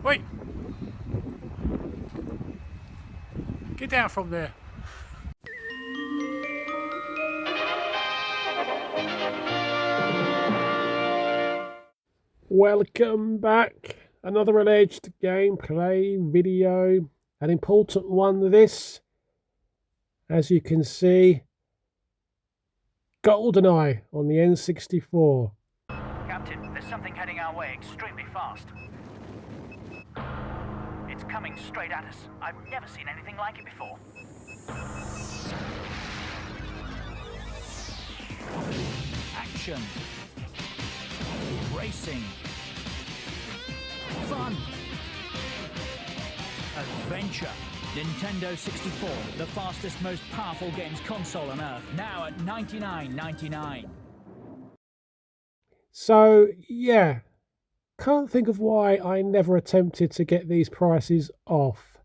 Wait! Get down from there. Welcome back. Another alleged gameplay video. An important one, this. As you can see, GoldenEye on the N64. Captain, there's something heading our way extremely fast. It's coming straight at us. I've never seen anything like it before. Action. Racing. Fun. Adventure. Nintendo 64, the fastest, most powerful games console on Earth, now at $99.99. So, yeah, can't think of why I never attempted to get these prices off.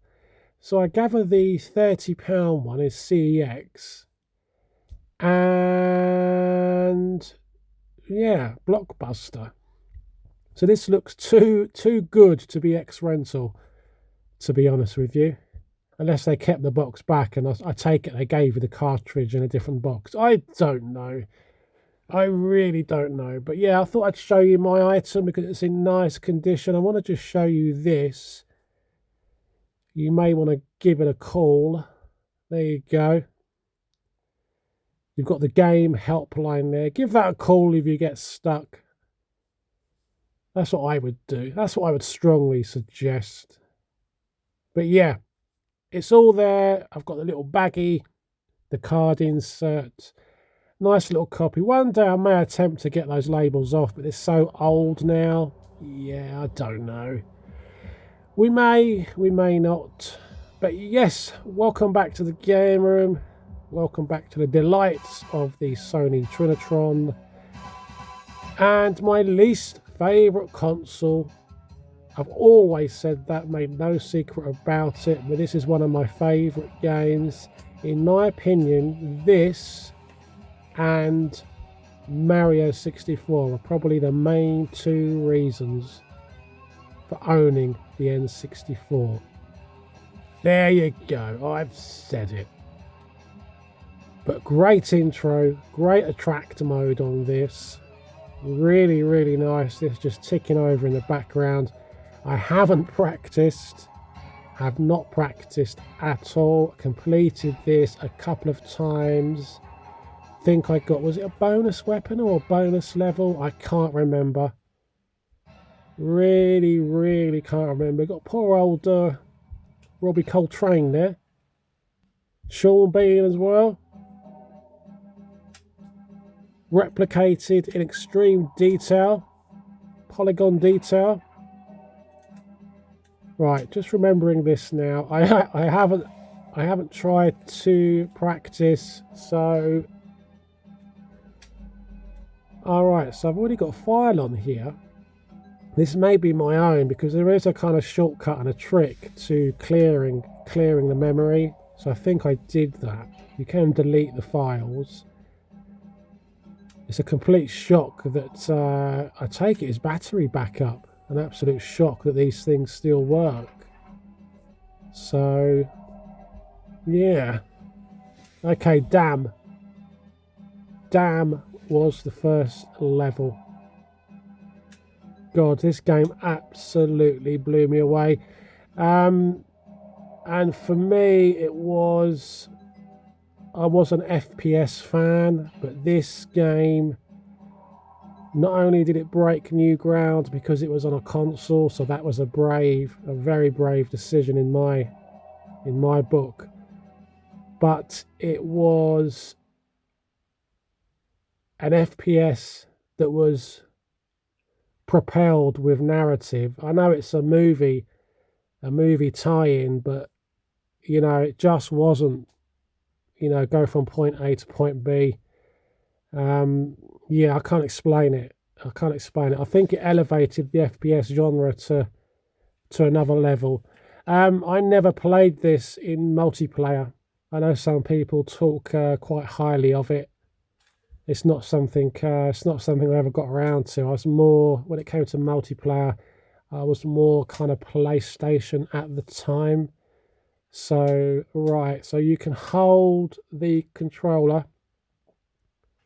So I gather the £30 one is CEX. And, yeah, Blockbuster. So this looks too good to be ex-rental, to be honest with you. Unless they kept the box back and I take it they gave you the cartridge in a different box. I don't know. I really don't know. But yeah, I thought I'd show you my item because it's in nice condition. I want to just show you this. You may want to give it a call. There you go. You've got the game helpline there. Give that a call if you get stuck. That's what I would do. That's what I would strongly suggest. But yeah. It's all there. I've got the little baggie, the card insert. Nice little copy. One day I may attempt to get those labels off, but it's so old now. Yeah, I don't know. We may not. But yes, welcome back to the game room. Welcome back to the delights of the Sony Trinitron. And my least favourite console. I've always said that, made no secret about it, but this is one of my favourite games. In my opinion, this and Mario 64 are probably the main two reasons for owning the N64. There you go, I've said it. But great intro, great attract mode on this. Really, really nice. This just ticking over in the background. I haven't practiced, have not practiced at all. Completed this a couple of times. Think I got, was it a bonus weapon or a bonus level? I can't remember. Really, really can't remember. Got poor old Robbie Coltrane there. Sean Bean as well. Replicated in extreme detail. Polygon detail. Right, just remembering this now. I haven't tried to practice, so alright, so I've already got a file on here. This may be my own because there is a kind of shortcut and a trick to clearing the memory. So I think I did that. You can delete the files. It's a complete shock that I take it is battery backup. An absolute shock that these things still work. So, yeah. Okay, Dam. Dam was the first level. God, this game absolutely blew me away. And for me, I was an FPS fan, but this game, not only did it break new ground because it was on a console, so that was a very brave decision in my book, but it was an FPS that was propelled with narrative. I know it's a movie tie-in, but you know, it just wasn't, you know, go from point A to point B. Yeah, I can't explain it. I think it elevated the FPS genre to another level. I never played this in multiplayer. I know some people talk quite highly of it. It's not something I ever got around to. I was more, when it came to multiplayer, I was more kind of PlayStation at the time. So, right, so you can hold the controller,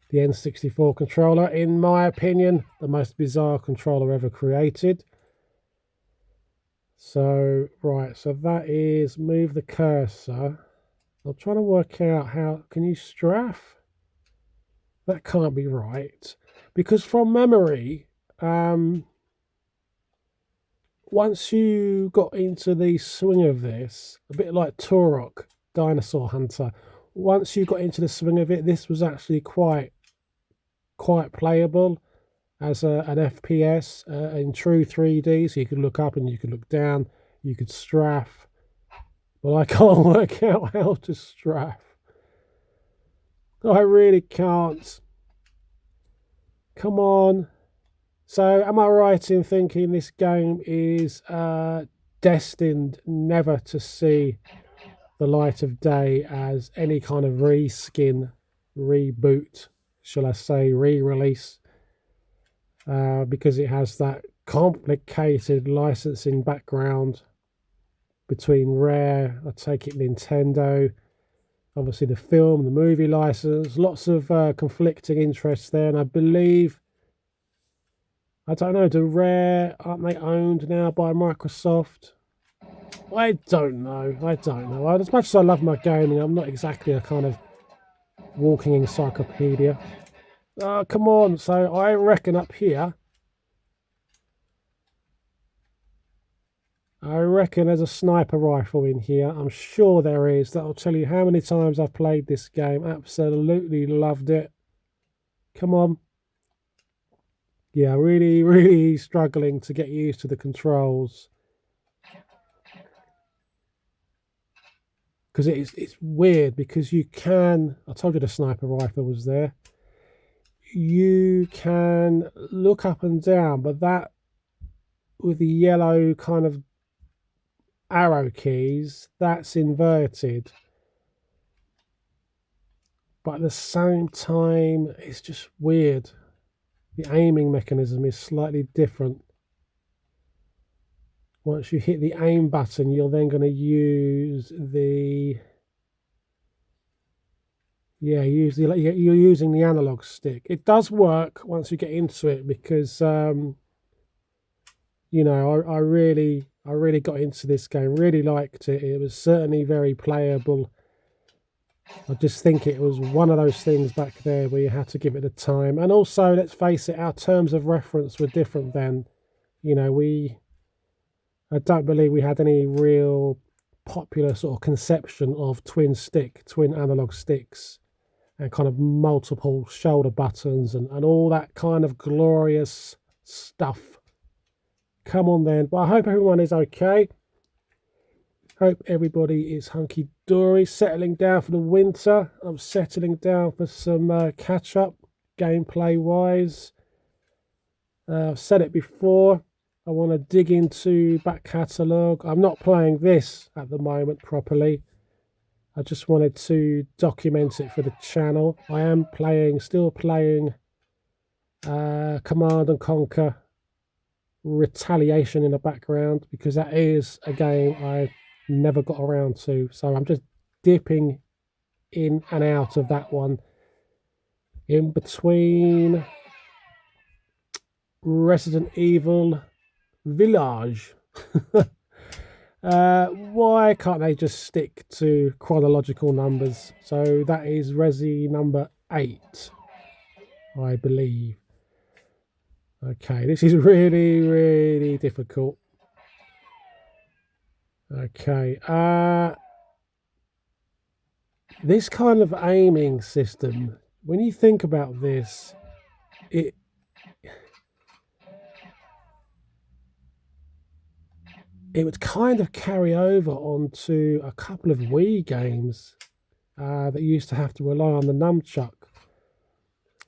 the N64 controller, in my opinion, the most bizarre controller ever created. So, right, so that is move the cursor. I'm trying to work out how, can you strafe? That can't be right. Because from memory, once you got into the swing of this, a bit like Turok, Dinosaur Hunter, once you got into the swing of it, this was actually quite playable as an FPS in true 3D. So you could look up and you could look down, you could strafe. But I can't work out how to strafe. I really can't. Come on. So, am I right in thinking this game is destined never to see the light of day as any kind of reskin, reboot, shall I say, re-release? Because it has that complicated licensing background between Rare, I take it Nintendo, obviously the film, the movie license, lots of conflicting interests there, and I believe, I don't know, do Rare, aren't they owned now by Microsoft? I don't know. As much as I love my gaming, I'm not exactly a kind of walking encyclopedia. Oh, come on. So I reckon up here, I reckon there's a sniper rifle in here. I'm sure there is. That'll tell you how many times I've played this game. Absolutely loved it. Come on. Yeah, really struggling to get used to the controls. Because it's weird, because you can, I told you the sniper rifle was there. You can look up and down, but that, with the yellow kind of arrow keys, that's inverted. But at the same time, it's just weird. The aiming mechanism is slightly different. Once you hit the aim button, you're then going to use the, yeah, you're using the analog stick. It does work once you get into it, because you know, I really got into this game, really liked it. It was certainly very playable. I just think it was one of those things back there where you had to give it the time. And also, let's face it, our terms of reference were different then. You know, I don't believe we had any real popular sort of conception of twin analog sticks, and kind of multiple shoulder buttons and all that kind of glorious stuff. Come on then. Well, I hope everyone is okay. Hope everybody is hunky-dory, settling down for the winter. I'm settling down for some catch-up, gameplay-wise. I've said it before, I want to dig into back catalogue. I'm not playing this at the moment properly. I just wanted to document it for the channel. I am still playing Command and Conquer Retaliation in the background, because that is a game I never got around to. So I'm just dipping in and out of that one, in between Resident Evil Village. Why can't they just stick to chronological numbers? So that is Resi number 8, I believe. Okay, this is really difficult. Okay, this kind of aiming system, when you think about this, it would kind of carry over onto a couple of Wii games that used to have to rely on the nunchuck.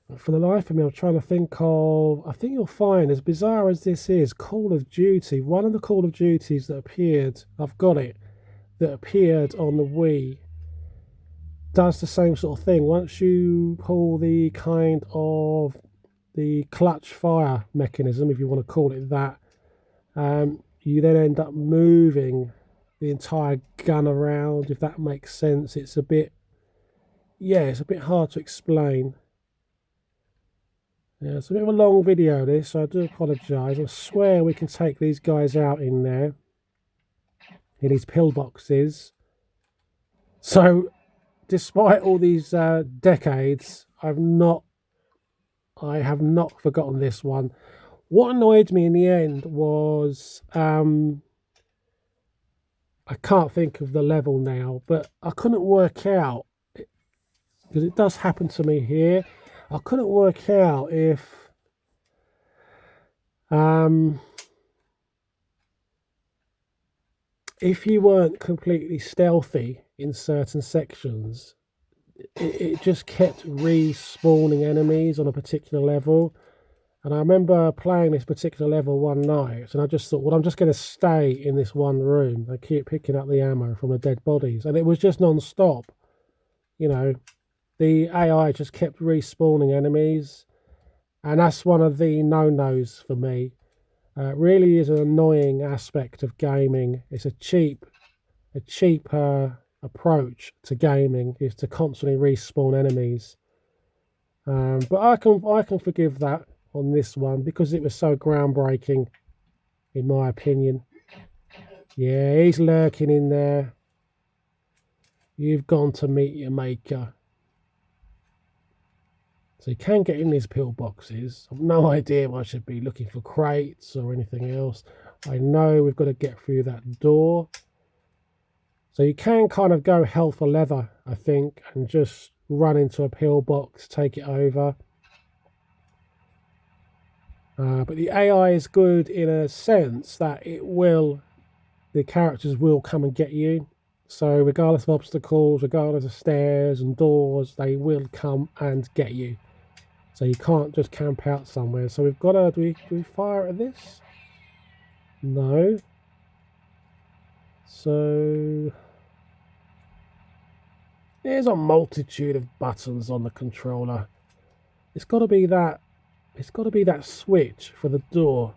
But for the life of me, I'm trying to think of, I think you'll find, as bizarre as this is, Call of Duty, one of the Call of Duties that appeared, I've got it, that appeared on the Wii, does the same sort of thing. Once you pull the clutch fire mechanism, if you want to call it that, You then end up moving the entire gun around, if that makes sense. It's a bit, yeah, it's a bit hard to explain. Yeah, it's a bit of a long video, this, so I do apologise. I swear we can take these guys out in there, in these pillboxes. So, despite all these decades, I have not forgotten this one. What annoyed me in the end was, I can't think of the level now, but I couldn't work out, because it does happen to me here. I couldn't work out if you weren't completely stealthy in certain sections, it just kept respawning enemies on a particular level. And I remember playing this particular level one night, and I just thought, well, I'm just going to stay in this one room and keep picking up the ammo from the dead bodies. And it was just non-stop. You know, the AI just kept respawning enemies. And that's one of the no-nos for me. It really is an annoying aspect of gaming. It's a cheap approach to gaming, is to constantly respawn enemies. But I can forgive that on this one, because it was so groundbreaking, in my opinion. Yeah, he's lurking in there. You've gone to meet your maker. So you can get in these pillboxes. I've no idea if I should be looking for crates or anything else. I know we've got to get through that door. So you can kind of go hell for leather, I think, and just run into a pillbox, take it over. But the AI is good in a sense that the characters will come and get you. So regardless of obstacles, regardless of stairs and doors, they will come and get you. So you can't just camp out somewhere. So we've got to, do we fire at this? No. So there's a multitude of buttons on the controller. It's got to be that switch for the door.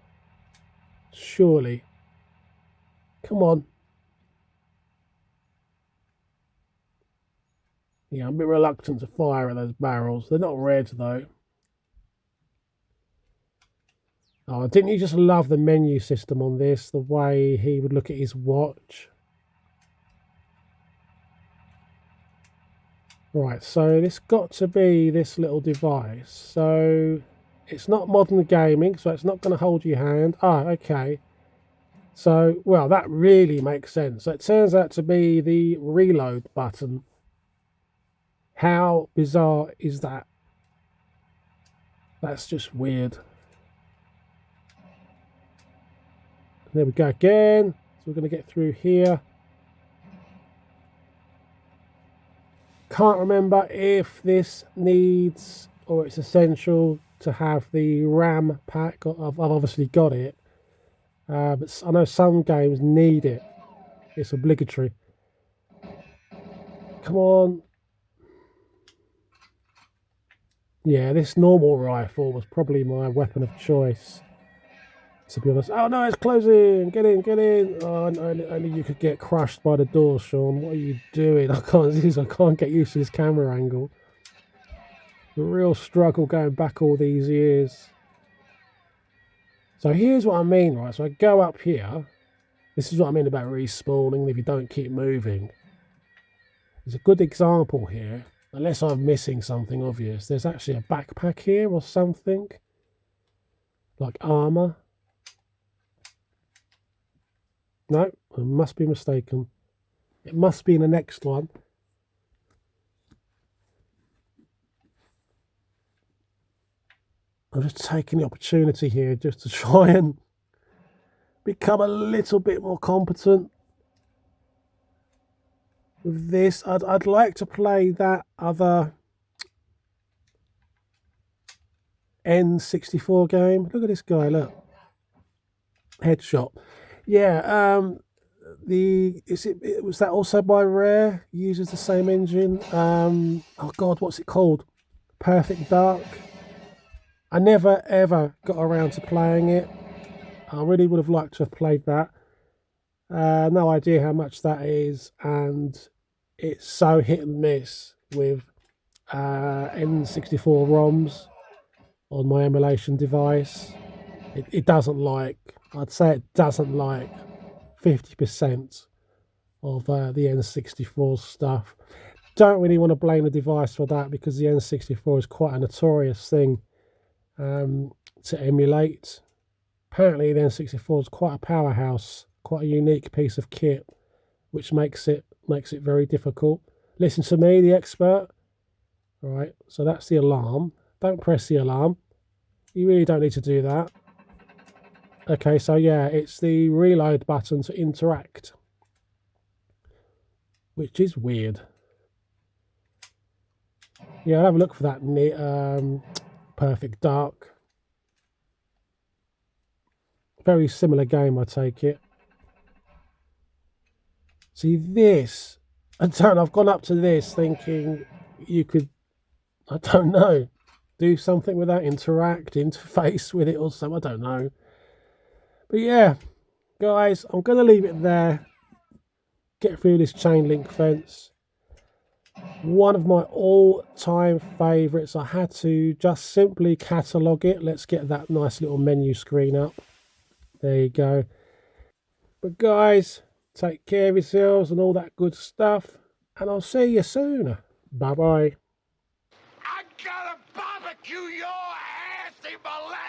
Surely. Come on. Yeah, I'm a bit reluctant to fire at those barrels. They're not red though. Oh, didn't you just love the menu system on this? The way he would look at his watch. Right, so this got to be this little device. So it's not modern gaming, so it's not going to hold your hand. Ah, okay. So, well, that really makes sense. So it turns out to be the reload button. How bizarre is that? That's just weird. There we go again. So we're going to get through here. Can't remember if this needs or it's essential to have the RAM pack. I've obviously got it. But I know some games need it. It's obligatory. Come on. Yeah, this normal rifle was probably my weapon of choice, to be honest. Oh no, it's closing! Get in, get in! Oh, only you could get crushed by the door, Sean. What are you doing? I can't get used to this camera angle. A real struggle going back all these years. So here's what I mean, right? So I go up here. This is what I mean about respawning if you don't keep moving. There's a good example here. Unless I'm missing something obvious. There's actually a backpack here or something. Like armour. No, I must be mistaken. It must be in the next one. I'm just taking the opportunity here just to try and become a little bit more competent with this. I'd like to play that other N64 game. Look at this guy, look. Headshot. Yeah, was that also by Rare? Uses the same engine. Oh god, what's it called? Perfect Dark. I never ever got around to playing it. I really would have liked to have played that. No idea how much that is, and it's so hit and miss with N64 ROMs on my emulation device. It doesn't like, I'd say it doesn't like 50% of the N64 stuff. Don't really want to blame the device for that because the N64 is quite a notorious thing to emulate. Apparently, the N64 is quite a powerhouse, quite a unique piece of kit, which makes it very difficult. Listen to me, the expert. Right, so that's the alarm. Don't press the alarm. You really don't need to do that. Okay, so yeah, it's the reload button to interact, which is weird. Yeah, I'll have a look for that Perfect Dark. Very similar game, I take it. See this, I've gone up to this thinking you could, I don't know, do something with that, interface with it or something, I don't know. But yeah, guys, I'm going to leave it there. Get through this chain link fence. One of my all-time favourites. I had to just simply catalogue it. Let's get that nice little menu screen up. There you go. But guys, take care of yourselves and all that good stuff. And I'll see you soon. Bye-bye. I gotta barbecue your ass, you molest!